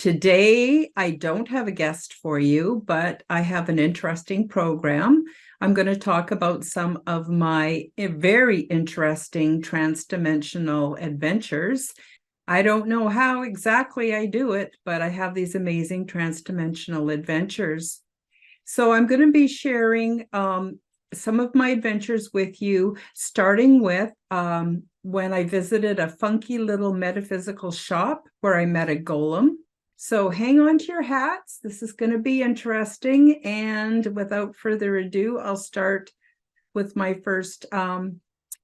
Today, I don't have a guest for you, but I have an interesting program. I'm going to talk about some of my very interesting transdimensional adventures. I don't know how exactly I do it, but I have these amazing transdimensional adventures. So I'm going to be sharing some of my adventures with you, starting with when I visited a funky little metaphysical shop where I met a golem. So hang on to your hats. This is going to be interesting. And without further ado, I'll start with my first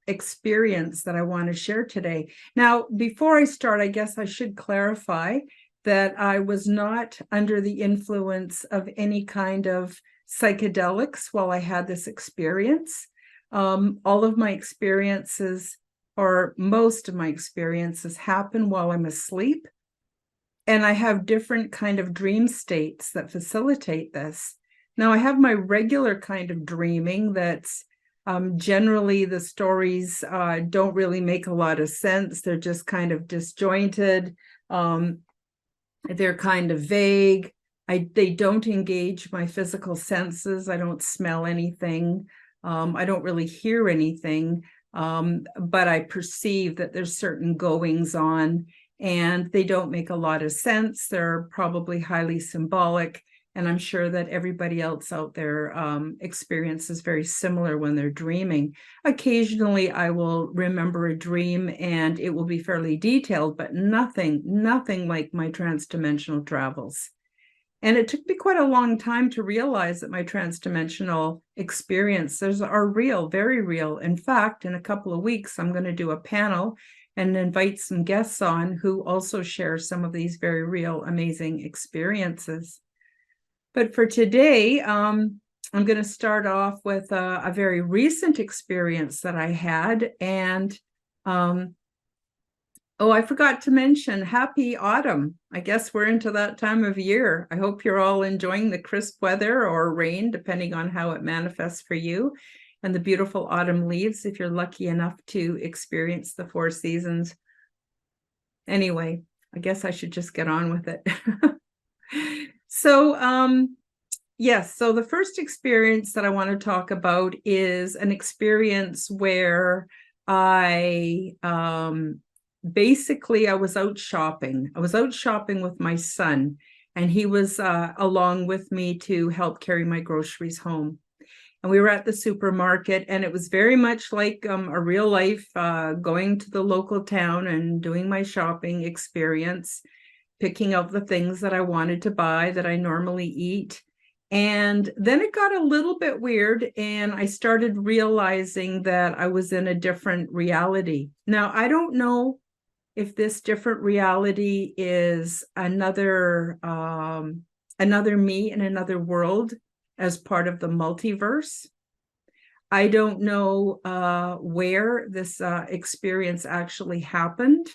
experience that I want to share today. Now, before I start, I guess I should clarify that I was not under the influence of any kind of psychedelics while I had this experience. All of my experiences, or most of my experiences, happen while I'm asleep. And I have different kind of dream states that facilitate this. Now, I have my regular kind of dreaming that's generally the stories don't really make a lot of sense. They're just kind of disjointed. They're kind of vague. They don't engage my physical senses. I don't smell anything. I don't really hear anything, but I perceive that there's certain goings on, and they don't make a lot of sense. They're probably highly symbolic, and I'm sure that everybody else out there experiences very similar when they're dreaming. Occasionally, I will remember a dream, and it will be fairly detailed, but nothing like my transdimensional travels. And it took me quite a long time to realize that my transdimensional experiences are real, very real. In fact, in a couple of weeks, I'm going to do a panel and invite some guests on who also share some of these very real, amazing experiences. But for today, I'm going to start off with a very recent experience that I had. And I forgot to mention, happy autumn. I guess we're into that time of year. I hope you're all enjoying the crisp weather or rain, depending on how it manifests for you, and the beautiful autumn leaves if you're lucky enough to experience the 4 seasons. Anyway, I guess I should just get on with it. So, yes, so the first experience that I want to talk about is an experience where I basically, I was out shopping. I was out shopping with my son, and he was along with me to help carry my groceries home. And we were at the supermarket, and it was very much like a real life going to the local town and doing my shopping experience, picking out the things that I wanted to buy that I normally eat. And then it got a little bit weird, and I started realizing that I was in a different reality. Now, I don't know if this different reality is another me in another world as part of the multiverse. I don't know where this experience actually happened,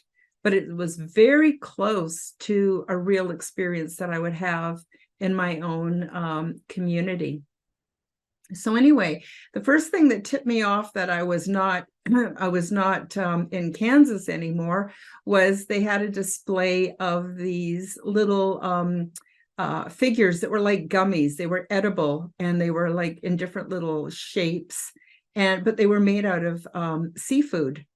but it was very close to a real experience that I would have in my own community. So anyway, the first thing that tipped me off that I was not in Kansas anymore was they had a display of these little figures that were like gummies. They were edible, and they were like in different little shapes, but they were made out of seafood,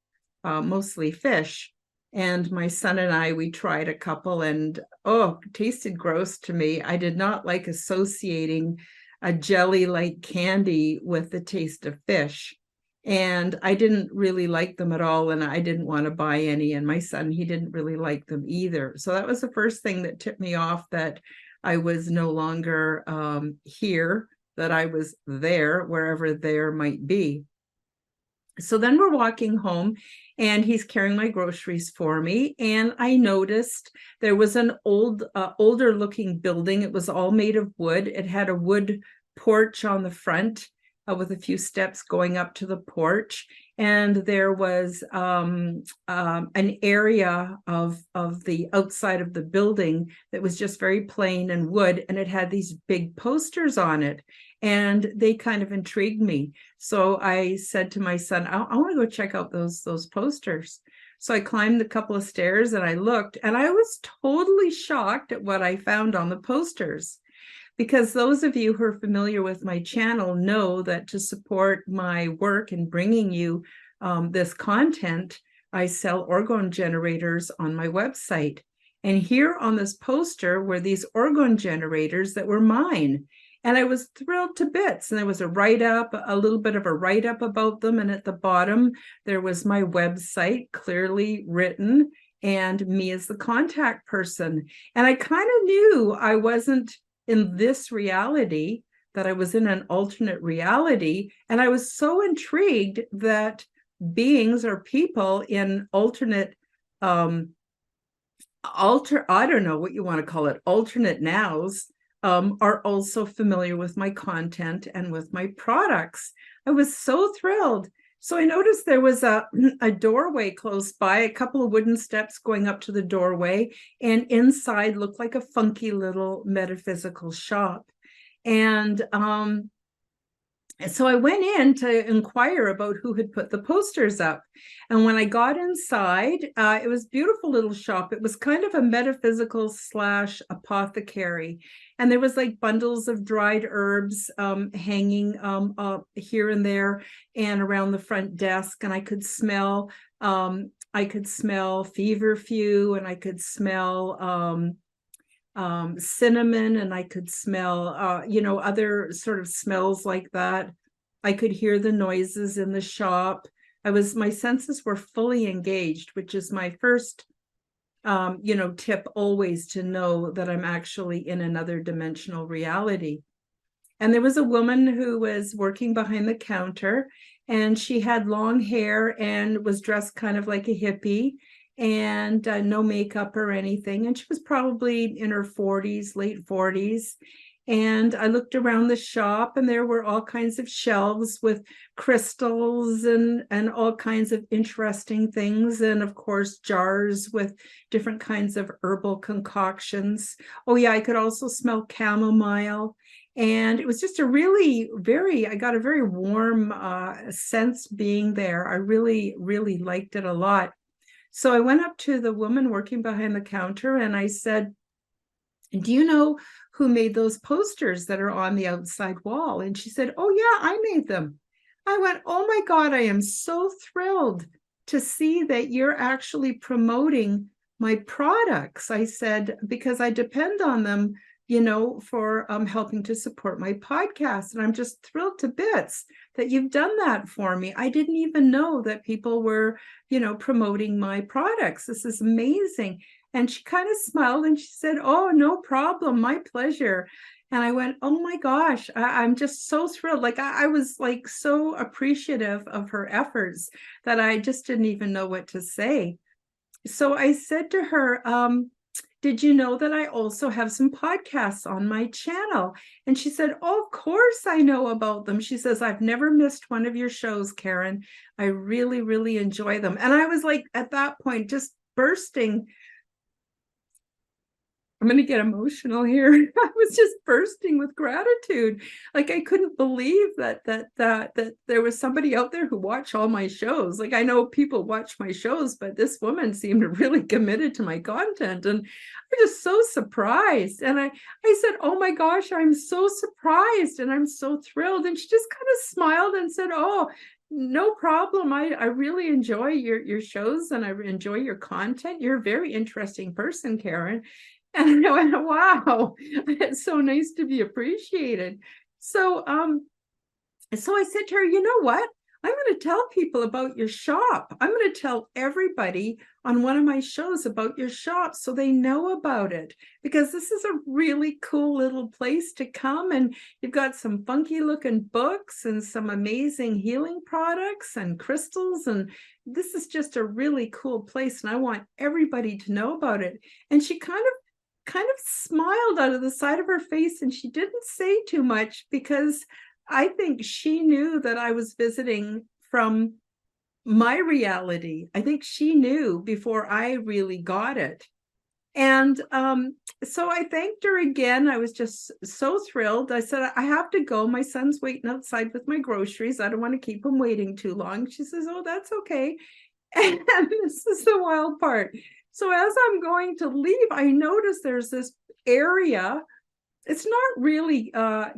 mostly fish. And my son and I, we tried a couple, and it tasted gross to me. I did not like associating a jelly-like candy with the taste of fish. And I didn't really like them at all, and I didn't want to buy any. And my son, he didn't really like them either. So that was the first thing that tipped me off that I was no longer here, that I was there, wherever there might be. So then we're walking home, and he's carrying my groceries for me. And I noticed there was an older looking building. It was all made of wood. It had a wood porch on the front with a few steps going up to the porch. And there was an area of the outside of the building that was just very plain and wood. And it had these big posters on it. And they kind of intrigued me. So I said to my son, I want to go check out those posters. So I climbed a couple of stairs and I looked, and I was totally shocked at what I found on the posters. Because those of you who are familiar with my channel know that to support my work in bringing you this content, I sell orgone generators on my website. And here on this poster were these orgone generators that were mine. And I was thrilled to bits. And there was a write-up, a little bit of a write-up about them. And at the bottom, there was my website clearly written and me as the contact person. And I kind of knew I wasn't in this reality, that I was in an alternate reality. And I was so intrigued that beings or people in alternate I don't know what you want to call it, alternate nows, are also familiar with my content and with my products. I was so thrilled. So I noticed there was a doorway close by, a couple of wooden steps going up to the doorway, and inside looked like a funky little metaphysical shop. And so I went in to inquire about who had put the posters up. And when I got inside, it was a beautiful little shop. It was kind of a metaphysical / apothecary. And there was like bundles of dried herbs hanging here and there and around the front desk. And I could smell feverfew, and I could smell cinnamon, and I could smell, other sort of smells like that. I could hear the noises in the shop. My senses were fully engaged, which is my first, tip always, to know that I'm actually in another dimensional reality. And there was a woman who was working behind the counter, and she had long hair and was dressed kind of like a hippie, and no makeup or anything. And she was probably in her 40s, late 40s. And I looked around the shop, and there were all kinds of shelves with crystals and all kinds of interesting things. And of course, jars with different kinds of herbal concoctions. Oh yeah, I could also smell chamomile. And it was just I got a very warm sense being there. I really, really liked it a lot. So I went up to the woman working behind the counter and I said, "Do you know who made those posters that are on the outside wall?" And she said, "Oh yeah, I made them." I went, "Oh my God, I am so thrilled to see that you're actually promoting my products." I said, "Because I depend on them, for helping to support my podcast. And I'm just thrilled to bits that you've done that for me. I didn't even know that people were, promoting my products. This is amazing." And she kind of smiled and she said, "Oh, no problem. My pleasure." And I went, "Oh my gosh, I'm just so thrilled." Like I was like so appreciative of her efforts that I just didn't even know what to say. So I said to her, "Did you know that I also have some podcasts on my channel?" And she said, "Oh, of course I know about them." She says, "I've never missed one of your shows, Karen. I really, really enjoy them." And I was like, at that point, just bursting. I'm going to get emotional here. I was just bursting with gratitude. Like I couldn't believe that there was somebody out there who watched all my shows. Like I know people watch my shows, but this woman seemed really committed to my content, and I'm just so surprised. And I said, "Oh my gosh, I'm so surprised and I'm so thrilled." And she just kind of smiled and said, "Oh, no problem. I really enjoy your shows and I enjoy your content. You're a very interesting person, Karen." And I went, "Wow, it's so nice to be appreciated." So I said to her, "You know what? I'm going to tell people about your shop. I'm going to tell everybody on one of my shows about your shop so they know about it, because this is a really cool little place to come, and you've got some funky looking books and some amazing healing products and crystals, and this is just a really cool place, and I want everybody to know about it." And she kind of smiled out of the side of her face, and she didn't say too much, because I think she knew that I was visiting from my reality. I think she knew before I really got it. And so I thanked her again. I was just so thrilled. I said, "I have to go. My son's waiting outside with my groceries. I don't want to keep him waiting too long." She says, "Oh, that's okay." And this is the wild part. So as I'm going to leave, I notice there's this area. It's not really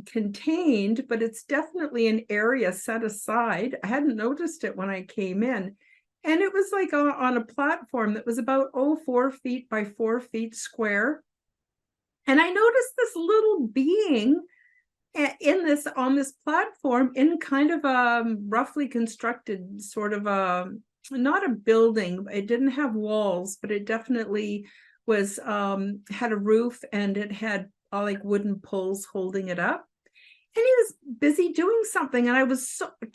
contained, but it's definitely an area set aside. I hadn't noticed it when I came in. And it was like on a platform that was about 4 feet by 4 feet square. And I noticed this little being in this on this platform in kind of a roughly constructed sort of a, not a building. It didn't have walls, but it definitely was had a roof, and it had like wooden poles holding it up. And he was busy doing something, and I was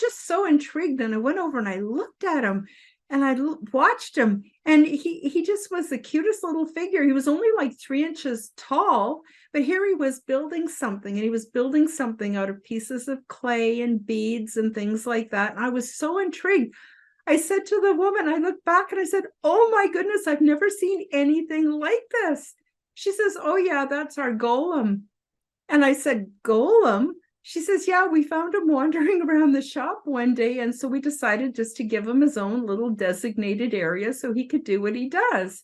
so intrigued, and I went over and I looked at him, and I watched him, and he just was the cutest little figure. He was only like 3 inches tall, but here he was building something, and he was building something out of pieces of clay and beads and things like that. And I was so intrigued. I said to the woman, I looked back and I said, "Oh my goodness, I've never seen anything like this." She says, "Oh yeah, that's our golem." And I said, "Golem?" She says, "Yeah, we found him wandering around the shop one day. And so we decided just to give him his own little designated area so he could do what he does."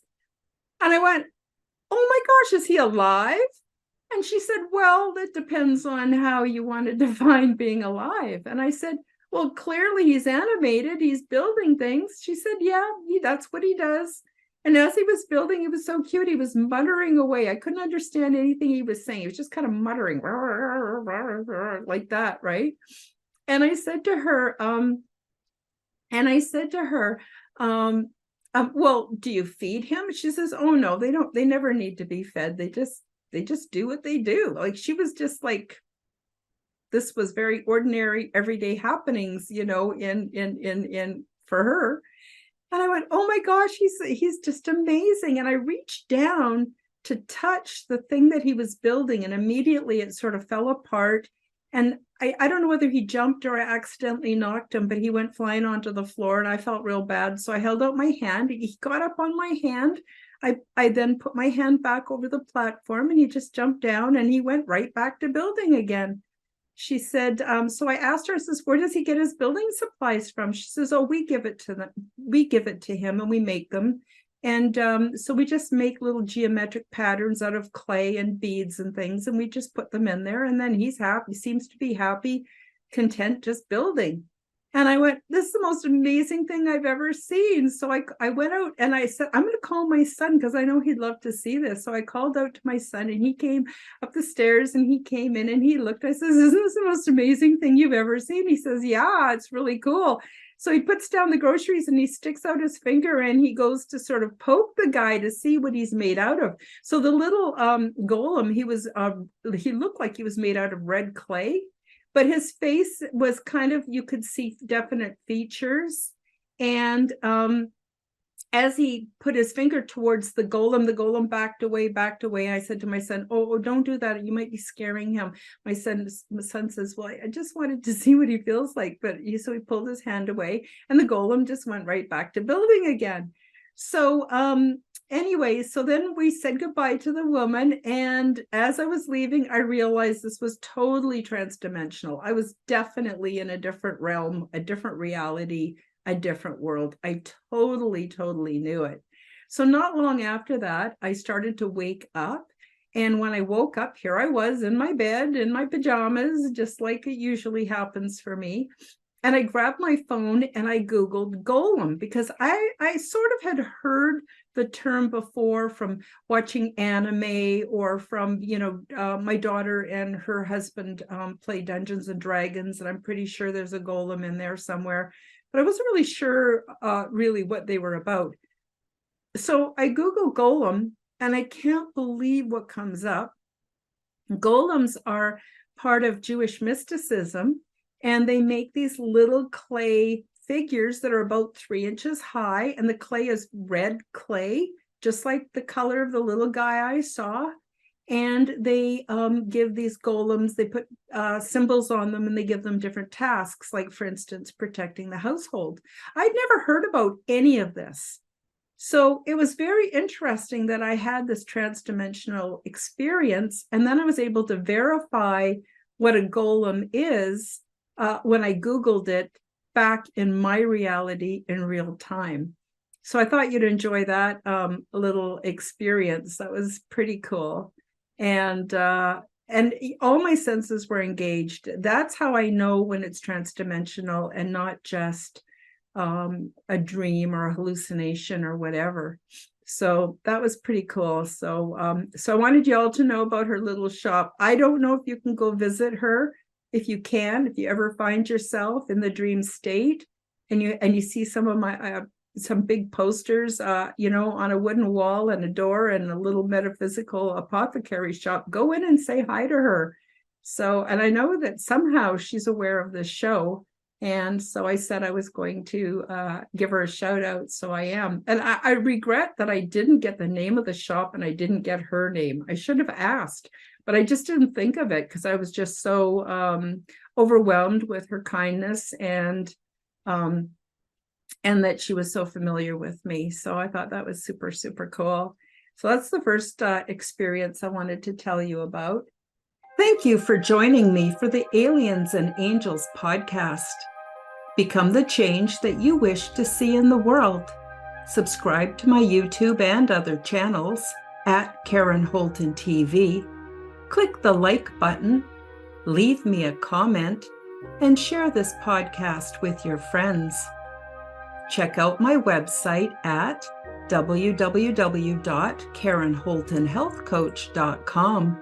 And I went, "Oh my gosh, is he alive?" And she said, "Well, that depends on how you want to define being alive." And I said, "Well, clearly he's animated. He's building things." She said, "Yeah, that's what he does." And as he was building, it was so cute. He was muttering away. I couldn't understand anything he was saying. He was just kind of muttering like that, right? And I said to her, "Well, do you feed him?" She says, "Oh no, they don't. They never need to be fed. They just do what they do." Like, she was just like, this was very ordinary, everyday happenings, in for her. And I went, "Oh my gosh, he's just amazing." And I reached down to touch the thing that he was building, and immediately it sort of fell apart. And I don't know whether he jumped or I accidentally knocked him, but he went flying onto the floor, and I felt real bad. So I held out my hand. He got up on my hand. I then put my hand back over the platform, and he just jumped down, and he went right back to building again. She said, so I asked her, I says, "Where does he get his building supplies from?" She says, "Oh, we give it to them. We give it to him, and we make them." And so we just make little geometric patterns out of clay and beads and things, and we just put them in there. And then he's happy, seems to be happy, content, just building. And I went, "This is the most amazing thing I've ever seen." So I went out and I said, "I'm going to call my son because I know he'd love to see this." So I called out to my son, and he came up the stairs, and he came in and he looked. I says, "Isn't this the most amazing thing you've ever seen?" He says, "Yeah, it's really cool." So he puts down the groceries, and he sticks out his finger, and he goes to sort of poke the guy to see what he's made out of. So the little golem, he looked like he was made out of red clay, but his face was kind of, you could see definite features. And as he put his finger towards the golem backed away. I said to my son, "Oh, don't do that. You might be scaring him." My son says, "Well, I just wanted to see what he feels like." So he pulled his hand away, and the golem just went right back to building again. So anyway, so then we said goodbye to the woman. And as I was leaving, I realized this was totally transdimensional. I was definitely in a different realm, a different reality, a different world. I totally knew it. So not long after that, I started to wake up. And when I woke up, here I was in my bed, in my pajamas, just like it usually happens for me. And I grabbed my phone and I Googled golem, because I sort of had heard the term before from watching anime, or from, my daughter and her husband play Dungeons and Dragons, and I'm pretty sure there's a golem in there somewhere, but I wasn't really sure really what they were about. So I Google golem, and I can't believe what comes up. Golems are part of Jewish mysticism, and they make these little clay figures that are about 3 inches high, and the clay is red clay, just like the color of the little guy I saw. And they give these golems, they put symbols on them, and they give them different tasks, like, for instance, protecting the household. I'd never heard about any of this. So it was very interesting that I had this transdimensional experience, and then I was able to verify what a golem is when I Googled it back in my reality in real time. So I thought you'd enjoy that little experience. That was pretty cool. And all my senses were engaged. That's how I know when it's transdimensional and not just a dream or a hallucination or whatever. So that was pretty cool. So I wanted you all to know about her little shop. I don't know if you can go visit her. If you can, if you ever find yourself in the dream state and you see some of my some big posters, on a wooden wall and a door and a little metaphysical apothecary shop, go in and say hi to her. So, and I know that somehow she's aware of this show. And so I said I was going to give her a shout out. So I am. And I regret that I didn't get the name of the shop and I didn't get her name. I should have asked, but I just didn't think of it because I was just so overwhelmed with her kindness and that she was so familiar with me. So I thought that was super, super cool. So that's the first experience I wanted to tell you about. Thank you for joining me for the Aliens and Angels podcast. Become the change that you wish to see in the world. Subscribe to my YouTube and other channels at Karen Holton TV. Click the like button, leave me a comment, and share this podcast with your friends. Check out my website at www.karenholtonhealthcoach.com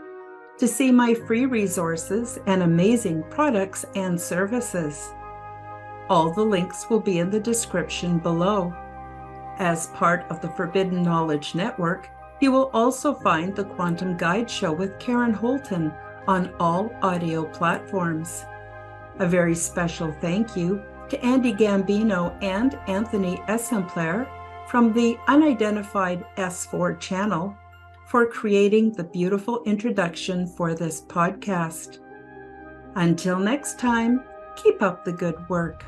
to see my free resources and amazing products and services. All the links will be in the description below. As part of the Forbidden Knowledge Network, you will also find the Quantum Guide Show with Karen Holton on all audio platforms. A very special thank you to Andy Gambino and Anthony Essempler from the Unidentified S4 channel for creating the beautiful introduction for this podcast. Until next time, keep up the good work.